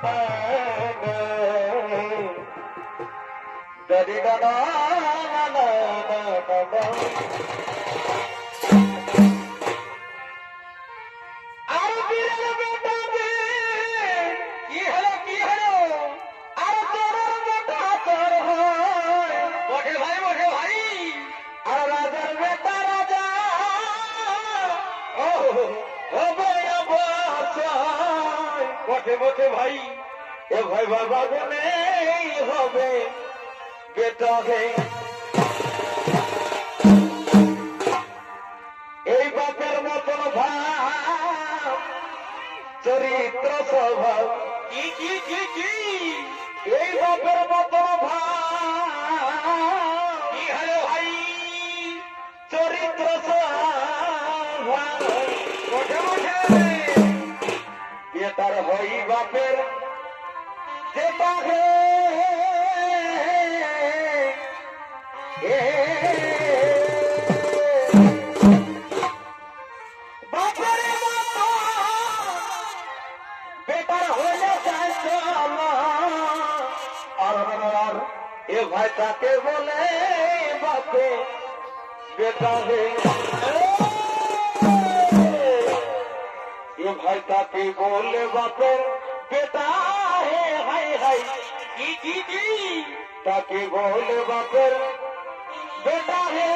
Dari da da da da da da. আর বীরের বেটা রে কি হলো আর তোর বেটা তোর হয় বটে ভাই আর রাজার বেটা রাজা ও বয়া বাসায় বটে ভাই এ ভাই বাবা বলে হবে বেটা হে এই বাপের মতন ভাব চরিত্র স্বভাব কি এই বাপের মতন ভাব কি হলো ভাই চরিত্র স্বভাব বটে এটার হই বাপের যেটা হে ভাই তাকে বলে বাপে বেটা হে ভাই তাকে বলে বাপে বেটা হে হাই কি তাকে বলে বাপের বেটা হে